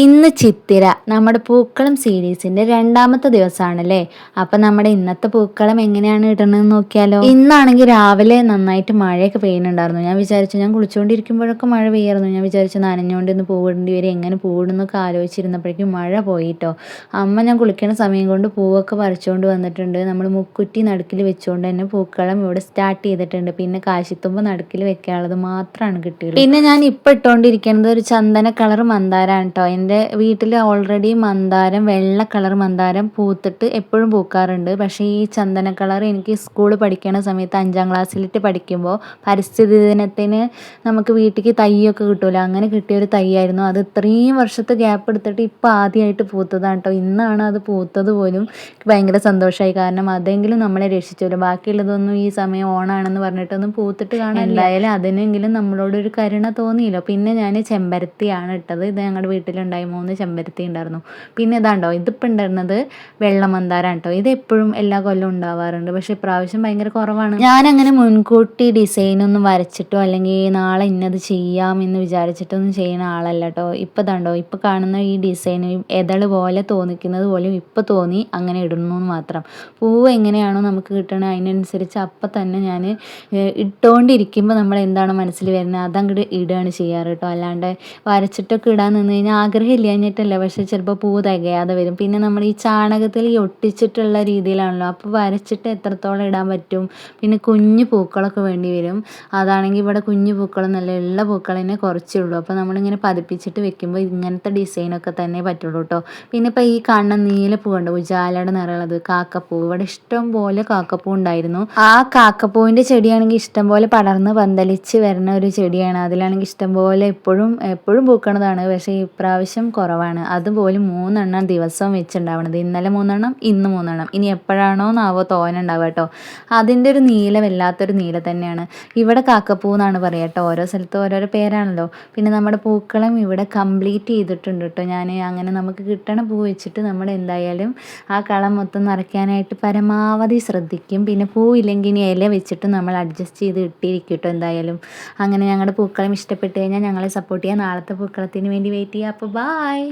ഇന്ന് ചിത്തിര നമ്മുടെ പൂക്കളം സീരീസിന്റെ രണ്ടാമത്തെ ദിവസമാണല്ലേ. അപ്പൊ നമ്മുടെ ഇന്നത്തെ പൂക്കളം എങ്ങനെയാണ് ഇടണമെന്ന് നോക്കിയാലോ. ഇന്നാണെങ്കിൽ രാവിലെ നന്നായിട്ട് മഴയൊക്കെ പെയ്യുന്നുണ്ടായിരുന്നു. ഞാൻ വിചാരിച്ചു, ഞാൻ കുളിച്ചുകൊണ്ടിരിക്കുമ്പോഴൊക്കെ മഴ പെയ്യായിരുന്നു. ഞാൻ വിചാരിച്ചു നനഞ്ഞുകൊണ്ട് ഇന്ന് പൂവിടേണ്ടി വരും, എങ്ങനെ പൂവിടുന്നൊക്കെ ആലോചിച്ചിരുന്നപ്പോഴേക്കും മഴ പോയിട്ടോ. അമ്മ ഞാൻ കുളിക്കുന്ന സമയം കൊണ്ട് പൂവൊക്കെ പറിച്ചുകൊണ്ട് വന്നിട്ടുണ്ട്. നമ്മൾ മുക്കുറ്റി നടുക്കിൽ വെച്ചുകൊണ്ട് തന്നെ പൂക്കളം ഇവിടെ സ്റ്റാർട്ട് ചെയ്തിട്ടുണ്ട്. പിന്നെ കാശിത്തുമ്പ് നടുക്കിൽ വെക്കാനുള്ളത് മാത്രമാണ് കിട്ടിയത്. പിന്നെ ഞാൻ ഇപ്പം ഇട്ടുകൊണ്ടിരിക്കുന്നത് ഒരു ചന്ദന കളർ മന്ദാരാണ് കേട്ടോ. എൻ്റെ വീട്ടിൽ ഓൾറെഡി മന്ദാരം, വെള്ള കളർ മന്ദാരം പൂത്തിട്ട് എപ്പോഴും പൂക്കാറുണ്ട്. പക്ഷേ ഈ ചന്ദന കളർ എനിക്ക് സ്കൂൾ പഠിക്കുന്ന സമയത്ത് 5ാം ക്ലാസ്സിലിട്ട് പഠിക്കുമ്പോൾ പരിസ്ഥിതി ദിനത്തിന് നമുക്ക് വീട്ടിലേക്ക് തൈയൊക്കെ കിട്ടുമല്ലോ, അങ്ങനെ കിട്ടിയൊരു തൈയായിരുന്നു അത്. ഇത്രയും വർഷത്തെ ഗ്യാപ്പ് എടുത്തിട്ട് ഇപ്പോൾ ആദ്യമായിട്ട് പൂത്തതാണ് കേട്ടോ. ഇന്നാണ് അത് പൂത്തത് പോലും. ഭയങ്കര സന്തോഷമായി, കാരണം അതെങ്കിലും നമ്മളെ രക്ഷിച്ചല്ലോ. ബാക്കിയുള്ളതൊന്നും ഈ സമയം ഓണാണെന്ന് പറഞ്ഞിട്ടൊന്നും പൂത്തിട്ട് കാണാൻ. എന്തായാലും അതിനെങ്കിലും നമ്മളോടൊരു കരുണ തോന്നിയില്ലോ. പിന്നെ ഞാൻ ചെമ്പരത്തിയാണ് ഇട്ടത്. ഇത് ഞങ്ങളുടെ വീട്ടിലുണ്ടായി 3 ചെമ്പരത്തി ഉണ്ടായിരുന്നു. പിന്നെ ഇതാണ്ടോ, ഇതിപ്പോൾ ഉണ്ടായിരുന്നത് വെള്ളമന്ദാരാണ് കേട്ടോ. ഇത് എപ്പോഴും എല്ലാ കൊല്ലവും ഉണ്ടാവാറുണ്ട്, പക്ഷേ ഇപ്രാവശ്യം ഭയങ്കര കുറവാണ്. ഞാനങ്ങനെ മുൻകൂട്ടി ഡിസൈനൊന്നും വരച്ചിട്ടോ അല്ലെങ്കിൽ നാളെ ഇന്നത് ചെയ്യാമെന്ന് വിചാരിച്ചിട്ടൊന്നും ചെയ്യുന്ന ആളല്ല കേട്ടോ. ഇപ്പോൾ ഇതാണ്ടോ, ഇപ്പോൾ കാണുന്ന ഈ ഡിസൈൻ എതള് പോലെ തോന്നിക്കുന്നത് പോലും ഇപ്പോൾ തോന്നി അങ്ങനെ ഇടുന്നു എന്ന് മാത്രം. പൂവ് എങ്ങനെയാണോ നമുക്ക് കിട്ടണത് അതിനനുസരിച്ച് അപ്പം തന്നെ ഞാൻ ഇട്ടുകൊണ്ടിരിക്കുമ്പോൾ നമ്മൾ എന്താണോ മനസ്സിൽ വരുന്നത് അതങ്ങോട്ട് ഇടുകയാണ് ചെയ്യാറ് കേട്ടോ. അല്ലാണ്ട് വരച്ചിട്ടൊക്കെ ഇടാൻ നിന്ന് കഴിഞ്ഞാൽ ആഗ്രഹമില്ല കഴിഞ്ഞിട്ടല്ല, പക്ഷേ ചിലപ്പോൾ പൂവ് തികയാതെ വരും. പിന്നെ നമ്മൾ ഈ ചാണകത്തിൽ ഈ ഒട്ടിച്ചിട്ടുള്ള രീതിയിലാണല്ലോ, അപ്പോൾ വരച്ചിട്ട് എത്രത്തോളം ഇടാൻ പറ്റും. പിന്നെ കുഞ്ഞു പൂക്കളൊക്കെ വേണ്ടി വരും. അതാണെങ്കിൽ ഇവിടെ കുഞ്ഞു പൂക്കളൊന്നല്ല, ഉള്ള പൂക്കൾ തന്നെ കുറച്ചേ ഉള്ളൂ. അപ്പോൾ നമ്മളിങ്ങനെ പതിപ്പിച്ചിട്ട് വെക്കുമ്പോൾ ഇങ്ങനത്തെ ഡിസൈനൊക്കെ തന്നെ പറ്റുള്ളൂ കേട്ടോ. പിന്നെ ഇപ്പോൾ ഈ കാണുന്ന നീലപ്പൂ ഉണ്ട്, ഉജാലയുടെ നിറമുള്ളത് കാക്കപ്പൂ. ഇവിടെ ഇഷ്ടം പോലെ കാക്കപ്പൂ ഉണ്ടായിരുന്നു. ആ കാക്കപ്പൂവിൻ്റെ ചെടിയാണെങ്കിൽ ഇഷ്ടം പോലെ പടർന്ന് പന്തലിച്ച് വരുന്ന ഒരു ചെടിയാണ്. അതിലാണെങ്കിൽ ഇഷ്ടം പോലെ എപ്പോഴും പൂക്കണതാണ്. പക്ഷേ ഇപ്രാവശ്യം കുറവാണ്. അതുപോലും 3 എണ്ണം ദിവസവും വെച്ചുണ്ടാവണത്. ഇന്നലെ 3 എണ്ണം, ഇന്ന് 3 എണ്ണം. ഇനി എപ്പോഴാണോ നാവോ തോനുണ്ടാവുക കേട്ടോ. അതിൻ്റെ ഒരു നീല വല്ലാത്തൊരു നീല തന്നെയാണ്. ഇവിടെ കാക്കപ്പൂ എന്നാണ് പറയുക കേട്ടോ. ഓരോ സ്ഥലത്തും ഓരോരോ പേരാണല്ലോ. പിന്നെ നമ്മുടെ പൂക്കളം ഇവിടെ കംപ്ലീറ്റ് ചെയ്തിട്ടുണ്ട് കേട്ടോ ഞാൻ. അങ്ങനെ നമുക്ക് കിട്ടണ പൂ വെച്ചിട്ട് നമ്മൾ എന്തായാലും ആ കളം മൊത്തം നിറയ്ക്കാനായിട്ട് പരമാവധി ശ്രദ്ധിക്കും. പിന്നെ പൂവില്ലെങ്കിൽ ഇനി ഇല വെച്ചിട്ട് നമ്മൾ അഡ്ജസ്റ്റ് ചെയ്ത് ഇട്ടിരിക്കും കേട്ടോ എന്തായാലും. അങ്ങനെ ഞങ്ങളുടെ പൂക്കളം ഇഷ്ടപ്പെട്ട് കഴിഞ്ഞാൽ ഞങ്ങളെ സപ്പോർട്ട് ചെയ്യാൻ നാളത്തെ പൂക്കളത്തിന് വേണ്ടി വെയിറ്റ് ചെയ്യുക. അപ്പോൾ ബായ്.